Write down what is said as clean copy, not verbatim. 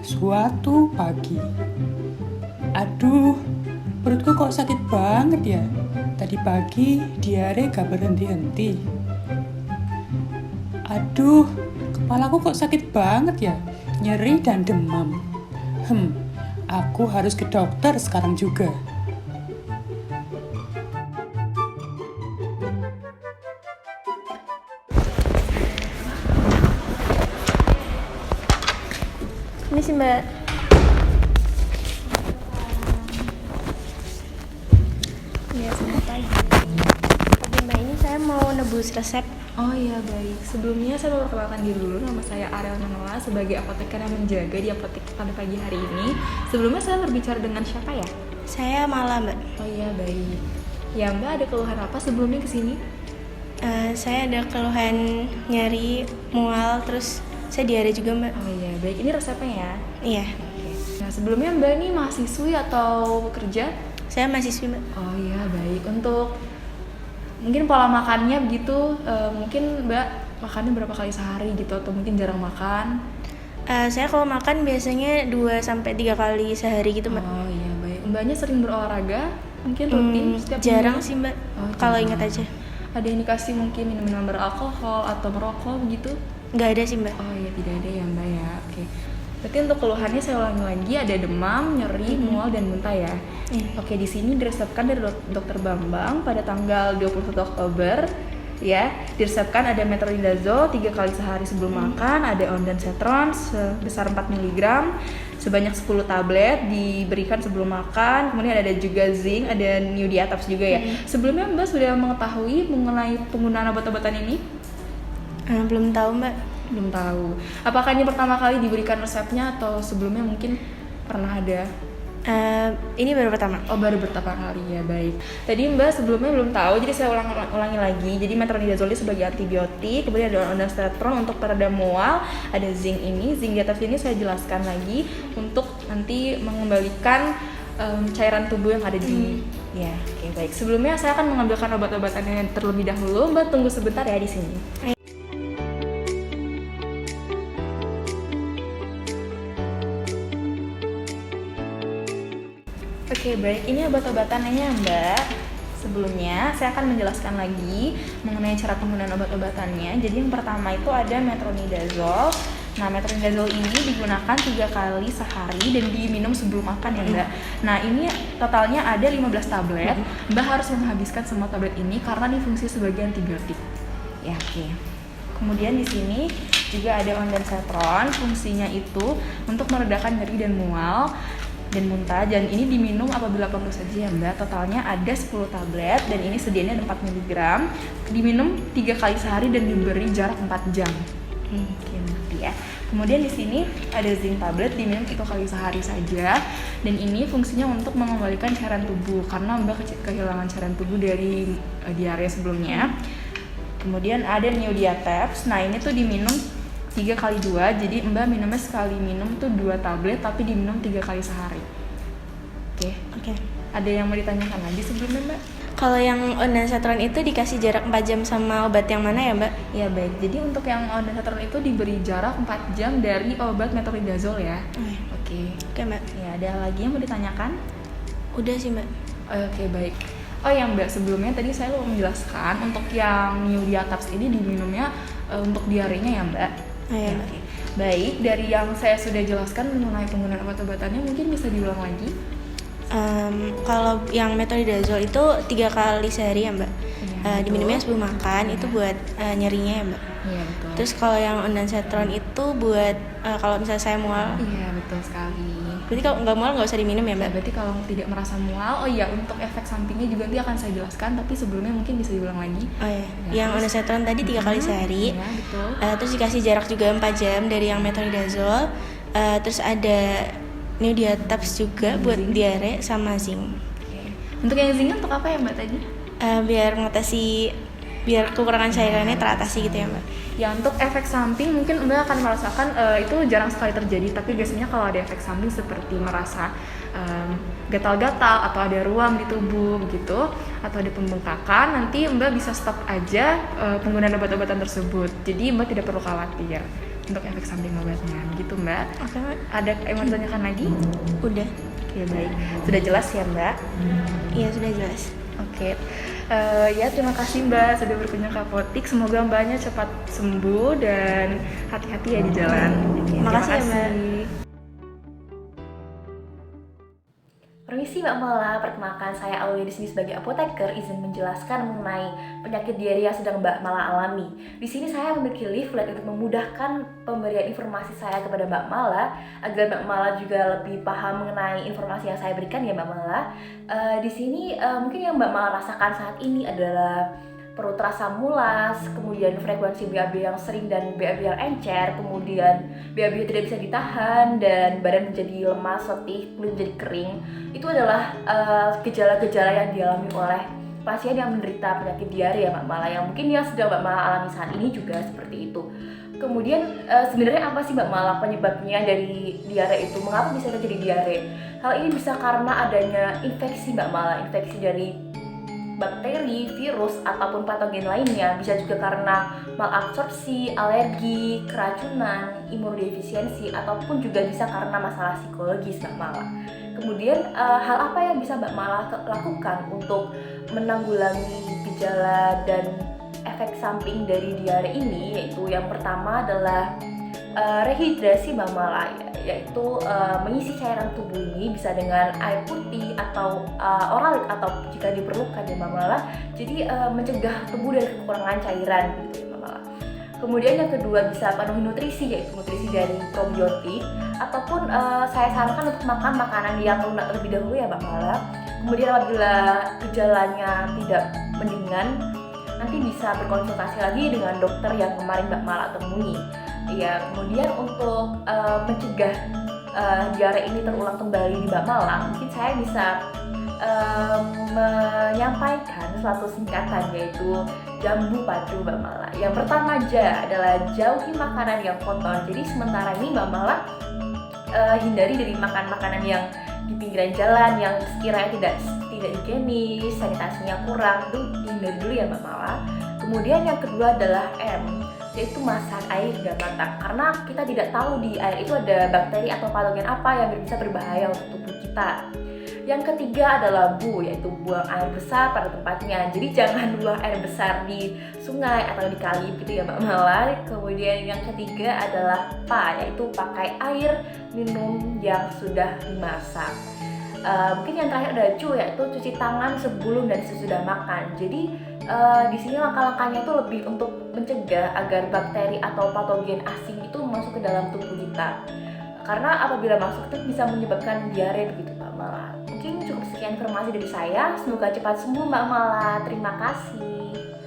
Suatu pagi, aduh, perutku kok sakit banget ya. Tadi pagi diare gak berhenti-henti. Aduh, kepalaku kok sakit banget ya, nyeri dan demam. Aku harus ke dokter sekarang juga. Ini sih Mbak. Ya, selamat pagi. Oke Mbak, ini saya mau nebus resep. Oh iya baik, sebelumnya saya mau perkenalkan diri dulu. Nama saya Ariel Manola sebagai apoteker yang menjaga di apotek pada pagi hari ini. Sebelumnya saya berbicara dengan siapa ya? Saya Mala Mbak. Oh iya baik. Ya Mbak, ada keluhan apa sebelumnya kesini? Saya ada keluhan nyeri, mual, terus saya diare juga Mbak. Oh iya baik, ini resepnya ya. Iya, Oke. Nah sebelumnya Mbak ini mahasiswi atau bekerja? saya mahasiswi Mbak. Oh iya baik, untuk mungkin pola makannya begitu, mungkin Mbak makannya berapa kali sehari gitu atau mungkin jarang makan? Saya kalau makan biasanya 2-3 kali sehari gitu Mbak. Oh iya baik, Mbaknya sering berolahraga? Mungkin rutin setiap Jarang minggu? sih Mbak, Oh, kalau jarang. ingat aja. Ada indikasi mungkin minum-minum beralkohol atau merokok begitu? Nggak ada sih Mbak. Oh iya tidak ada ya Mbak ya, oke. Berarti untuk keluhannya saya ulangi lagi, ada demam, nyeri, mual, dan muntah ya. Iya. Oke, di sini diresepkan dari Dokter Bambang pada tanggal 21 Oktober ya. Diresepkan ada metronidazole 3 kali sehari sebelum makan, ada ondansetron sebesar 4 mg sebanyak 10 tablet diberikan sebelum makan. Kemudian ada juga zinc, ada New-Diatops juga ya. Sebelumnya Mbak sudah mengetahui mengenai penggunaan obat-obatan ini? Belum tahu Mbak. Belum tahu. Apakah ini pertama kali diberikan resepnya atau sebelumnya mungkin pernah ada? Ini baru pertama. Oh, baru pertama kali ya, baik. Tadi Mbak sebelumnya belum tahu, jadi saya ulangi lagi. Jadi metronidazole sebagai antibiotik, kemudian ada ondansetron untuk peredam mual, ada zinc ini. Zinc di atas ini saya jelaskan lagi untuk nanti mengembalikan cairan tubuh yang ada di ya. Oke, baik. Sebelumnya saya akan mengambilkan obat-obatannya terlebih dahulu. Mbak tunggu sebentar ya di sini. Oke baik, ini obat-obatannya Mbak. Sebelumnya saya akan menjelaskan lagi mengenai cara penggunaan obat-obatannya. Jadi yang pertama itu ada metronidazole. Nah metronidazole ini digunakan 3 kali sehari dan diminum sebelum makan ya Mbak. Nah ini totalnya ada 15 tablet. Mbak harus menghabiskan semua tablet ini karena ini fungsi sebagai antibiotik. Ya oke. Kemudian di sini juga ada ondansetron, fungsinya itu untuk meredakan nyeri dan mual dan muntah, dan ini diminum apabila perlu saja ya Mbak. Totalnya ada 10 tablet dan ini sedianya ada 4 mg. Diminum 3 kali sehari dan diberi jarak 4 jam. Oke, nanti ya. Kemudian di sini ada zinc tablet diminum 1 kali sehari saja dan ini fungsinya untuk mengembalikan cairan tubuh karena Mbak kehilangan cairan tubuh dari diare sebelumnya. Kemudian ada New-Diatops. Nah, ini tuh diminum 3 kali 2, jadi Mbak minumnya sekali minum tuh 2 tablet tapi diminum 3 kali sehari. Oke. Ada yang mau ditanyakan lagi sebelumnya Mbak? Kalau yang ondansetron itu dikasih jarak 4 jam sama obat yang mana ya Mbak? Ya baik, jadi untuk yang ondansetron itu diberi jarak 4 jam dari obat metronidazole ya. Oke Mbak. Ya, ada lagi yang mau ditanyakan? Udah sih Mbak. Oke baik. Oh ya Mbak, sebelumnya tadi saya lupa menjelaskan untuk yang New-Diatops ini diminumnya untuk diarenya ya Mbak. Ya, Oke. Baik, dari yang saya sudah jelaskan mengenai penggunaan obat-obatannya mungkin bisa diulang lagi. Kalau yang metronidazole itu 3 kali sehari ya Mbak. Iya, Diminumnya betul. sebelum makan, itu buat nyerinya ya Mbak. Iya betul. Terus kalau yang ondansetron itu buat kalau misalnya saya mual. Iya betul sekali. Berarti kalau nggak mual nggak usah diminum ya Mbak? Berarti kalau tidak merasa mual, oh iya untuk efek sampingnya juga nanti akan saya jelaskan, tapi sebelumnya mungkin bisa diulang lagi. Oh iya. Ya, Yang terus- ondansetron tadi 3 kali sehari. Iya betul. Terus dikasih jarak juga 4 jam dari yang metronidazole. Terus ada New-Diatops juga buat Zinc. diare sama zinc. Oke. Untuk yang zinc untuk apa ya Mbak tadi? Biar kekurangan cairannya teratasi gitu ya Mbak. Ya untuk efek samping mungkin Mbak akan merasakan itu jarang sekali terjadi, tapi biasanya kalau ada efek samping seperti merasa gatal-gatal atau ada ruam di tubuh begitu atau ada pembengkakan, nanti Mbak bisa stop aja penggunaan obat-obatan tersebut. Jadi Mbak tidak perlu khawatir. untuk efek samping obatnya. Gitu Mbak. Oke, Mbak. Ada yang mau ditanyakan lagi? Udah. Oke, baik. Sudah jelas ya Mbak? Iya, sudah jelas. Oke, ya terima kasih Mbak sudah berkunjung ke apotik. Semoga Mbaknya cepat sembuh dan hati-hati ya di jalan. Oke, Makasih ya, Mbak. Permisi Mbak Mala, perkenalkan saya Aulia di sini sebagai apoteker, izin menjelaskan mengenai penyakit diare yang sedang Mbak Mala alami. Di sini saya memiliki leaflet untuk memudahkan pemberian informasi saya kepada Mbak Mala agar Mbak Mala juga lebih paham mengenai informasi yang saya berikan ya Mbak Mala. Di sini mungkin yang Mbak Mala rasakan saat ini adalah perut terasa mulas, kemudian frekuensi BAB yang sering dan BAB yang encer, kemudian BAB tidak bisa ditahan dan badan menjadi lemas, letih, kulit menjadi kering. Itu adalah gejala-gejala yang dialami oleh pasien yang menderita penyakit diare ya Mbak Mala, yang mungkin yang sedang Mbak Mala alami saat ini juga seperti itu. Kemudian sebenarnya apa sih Mbak Mala penyebabnya dari diare itu? Mengapa bisa terjadi diare? Hal ini bisa karena adanya infeksi Mbak Mala, infeksi dari bakteri, virus, ataupun patogen lainnya. Bisa juga karena malabsorpsi, alergi, keracunan, imunodefisiensi, ataupun juga bisa karena masalah psikologis Mbak Mala. Kemudian hal apa yang bisa Mbak Mala lakukan untuk menanggulangi gejala dan efek samping dari diare ini? Yaitu yang pertama adalah rehidrasi Mbak Mala, yaitu mengisi cairan tubuh ini bisa dengan air putih atau oralit atau jika diperlukan ya Mbak Mala. Jadi mencegah tubuh dari kekurangan cairan gitu ya Mbak Mala. Kemudian yang kedua bisa penuhi nutrisi, yaitu nutrisi dari probiotik, ataupun saya sarankan untuk makan makanan yang lunak terlebih dahulu ya Mbak Mala. Kemudian apabila gejalanya tidak mendingan, nanti bisa berkonsultasi lagi dengan dokter yang kemarin Mbak Mala temui. Ya, kemudian untuk mencegah diare ini terulang kembali di Mbak Mala, mungkin saya bisa menyampaikan suatu singkatan, yaitu jambu padu Mbak Mala. Yang pertama aja adalah jauhi makanan yang kotor. Jadi sementara ini Mbak Mala hindari dari makan makanan yang di pinggiran jalan yang sekiranya tidak higienis, sanitasinya kurang, itu dihindari dulu ya Mbak Mala. Kemudian yang kedua adalah M, yaitu masak air hingga matang, karena kita tidak tahu di air itu ada bakteri atau patogen apa yang bisa berbahaya untuk tubuh kita. Yang ketiga adalah bu, yaitu buang air besar pada tempatnya. Jadi jangan buang air besar di sungai atau di kali gitu ya Mbak Mala. Kemudian yang ketiga adalah pa, yaitu pakai air minum yang sudah dimasak. Mungkin yang terakhir ada cu, yaitu cuci tangan sebelum dan sesudah makan. Jadi di sini langkah-langkahnya itu lebih untuk mencegah agar bakteri atau patogen asing itu masuk ke dalam tubuh kita. Karena apabila masuk itu bisa menyebabkan diare begitu Mbak Mala. Mungkin cukup sekian informasi dari saya. Semoga cepat sembuh Mbak Mala. Terima kasih.